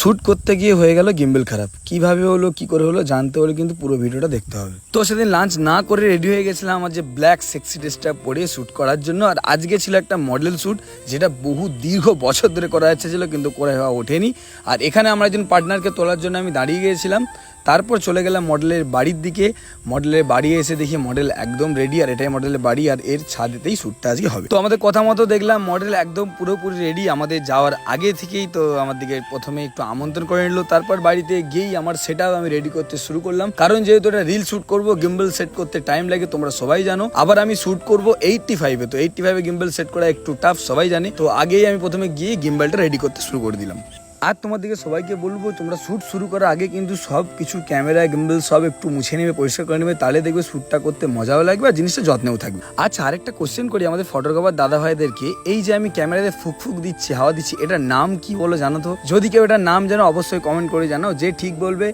Shoot করতে গিয়ে হয়ে গেল গিম্বল খারাপ। কিভাবে হলো, কি করে হলো জানতে হলে কিন্তু পুরো ভিডিওটা দেখতে হবে। তো সেদিন লাঞ্চ না করে রেডি হয়ে গেছিলাম আমার যে ব্ল্যাক সেক্সি ড্রেসটা পরে শ্যুট করার জন্য। আর আজকে ছিল একটা মডেল শ্যুট, যেটা বহু দীর্ঘ বছর ধরে করা ইচ্ছা ছিল কিন্তু করে হওয়া ওঠেনি। আর এখানে আমরা একজন পার্টনারকে তোলার জন্য আমি দাঁড়িয়ে গিয়েছিলাম। তারপর চলে গেলাম মডেলের বাড়ির দিকে। মডেলের বাড়ি এসে দেখি মডেল একদম রেডি, আর এটাই মডেলের বাড়ি, আর এর ছাদেতেই শ্যুটটা আজকে হবে। তো আমাদের কথা মতো দেখলাম মডেল একদম পুরোপুরি রেডি। আমাদের যাওয়ার আগে থেকেই তো আমার দিকে প্রথমে একটু আমন্ত্রণ করে নিল। তারপর বাড়িতে গিয়েই আমার সেটআপ আমি রেডি করতে শুরু করলাম, কারণ যেহেতু এটা রিল শ্যুট করবো, গিম্বল সেট করতে টাইম লাগে, তোমরা সবাই জানো। আবার আমি শ্যুট করবো 85-এ, তো 85-এ গিম্বল সেট করা একটু টাফ, সবাই জানে। তো আগেই আমি প্রথমে গিয়ে গিম্বলটা রেডি করতে শুরু করে দিলাম। আর তোমাদেরকে সবাইকে বলবো, তোমরা শ্যুট শুরু করার আগে কিন্তু সব কিছু ক্যামেরা গিম্বল সব একটু মুছে নেবে, পরিষ্কার করে নেবে, তাহলে দেখবে শ্যুটটা করতে মজাও লাগবে আর জিনিসটা যত্নেও থাকবে। আচ্ছা, আরেকটা কোশ্চেন করি আমাদের ফটোগ্রাফার দাদা ভাইদেরকে, এই যে আমি ক্যামেরাতে ফুক দিচ্ছি, হাওয়া দিচ্ছি, এটার নাম কি বলো জানো তো? যদি কেউ এটার নাম জানো অবশ্যই কমেন্ট করে জানাও। যে ঠিক বলবে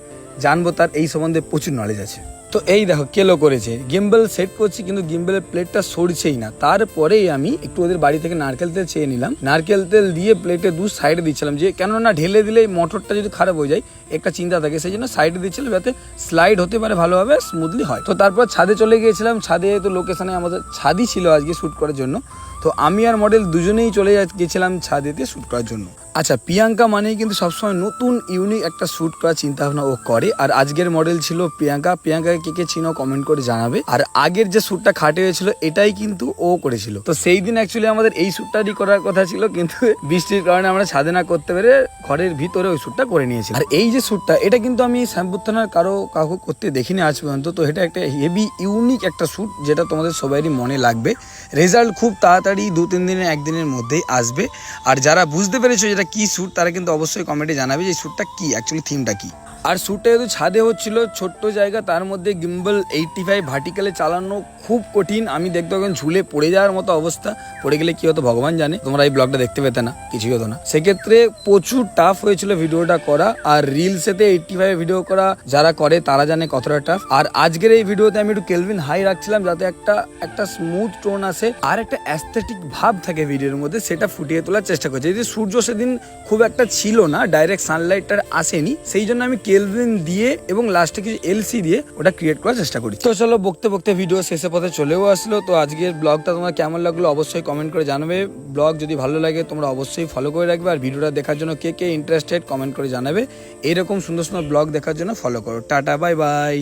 জানবো তার এই সম্বন্ধে প্রচুর নলেজ আছে। তো এই দেখো কেলো করেছে, গিম্বল সেট করছি কিন্তু গিম্বলের প্লেটটা সরছেই না। তারপরেই আমি একটু ওদের বাড়ি থেকে নারকেল তেল চেয়ে নিলাম, নারকেল তেল দিয়ে প্লেটে দু সাইডে দিচ্ছিলাম, যে কেননা ঢেলে দিলে মোটরটা যদি খারাপ হয়ে যায় একটা চিন্তা থাকে, সেই জন্য সাইডে দিচ্ছিলাম যাতে স্লাইড হতে পারে ভালোভাবে, স্মুথলি হয়। তো তারপর ছাদে চলে গিয়েছিলাম। ছাদে তো লোকেশনে আমাদের ছাদই ছিল আজকে শ্যুট করার জন্য। তো আমি আর মডেল দুজনেই চলে গেছিলাম ছাদেতে শ্যুট করার জন্য। আচ্ছা, প্রিয়াঙ্কা মানেই কিন্তু সবসময় নতুন ইউনিক একটা শ্যুট করার চিন্তা ভাবনা ও করে। আর আজকের মডেল ছিল প্রিয়াঙ্কা। প্রিয়াঙ্কাকে কে চিনো কমেন্ট করে জানাবে। আর আগের যে শ্যুটটা খাটে হয়েছিল এটাই কিন্তু ও করেছিল। তো সেই দিন অ্যাকচুয়ালি আমাদের এই শ্যুটটারই করার কথা ছিল, কিন্তু বৃষ্টির কারণে আমরা ছাদে না করতে পেরে ঘরের ভিতরে ওই শ্যুটটা করে নিয়েছি। আর এই যে শ্যুটটা, এটা কিন্তু আমি শ্যামপুর থানার কাউকে করতে দেখিনি আজ পর্যন্ত। তো এটা একটা হেভি ইউনিক একটা শ্যুট, যেটা তোমাদের সবারই মনে লাগবে। রেজাল্ট খুব তাড়াতাড়ি 2-3 দিনের একদিনের মধ্যেই আসবে। আর যারা বুঝতে পেরেছো যেটা কি শ্যুট, তারা কিন্তু অবশ্যই কমেন্টে জানাবে যে শ্যুটটা কি, অ্যাকচুয়ালি থিমটা কি। আর শ্যুটটা যেহেতু ছাদে হচ্ছিল, ছোট্ট জায়গা, তার মধ্যে গিম্বল 85 ভার্টিক্যালে চালানো খুব কঠিন। আমি দেখতে এখন ঝুলে পড়ে যাওয়ার মতো অবস্থা, পড়ে গেলে কি হতো ভগবান জানে। তোমরা এই ব্লগটা দেখতে পেতে না, কিছুই হতো না। সেক্ষেত্রে প্রচুর টাফ হয়েছিল ভিডিওটা করা। আর রিলসেতে 85 ভিডিও করা যারা করে তারা জানে কতটা টাফ। আর আজকের এই ভিডিওতে আমি একটু কেলভিন হাই রাখছিলাম, যাতে একটা স্মুথ টোন আসে আর একটা অ্যাস্থেটিক ভাব থাকে ভিডিওর মধ্যে, সেটা ফুটিয়ে তোলার চেষ্টা করছি। যদি সূর্য সেদিন খুব একটা ছিল না, ডাইরেক্ট সানলাইটটা আসেনি, সেই জন্য আমি কেলভিন দিয়ে এবং লাস্টে কিছু এলসি দিয়ে ওটা ক্রিয়েট করার চেষ্টা করি। তো চলো, বকতে ভিডিও শেষে পথে চলেও আসলো। তো আজকের ব্লগটা তোমার কেমন লাগলো অবশ্যই কমেন্ট করে জানাবে। ব্লগ যদি ভালো লাগে তোমরা অবশ্যই ফলো করে রাখবে। আর ভিডিওটা দেখার জন্য কে ইন্টারেস্টেড কমেন্ট করে জানাবে। এরকম সুন্দর সুন্দর ব্লগ দেখার জন্য ফলো করো। Tata, bye bye.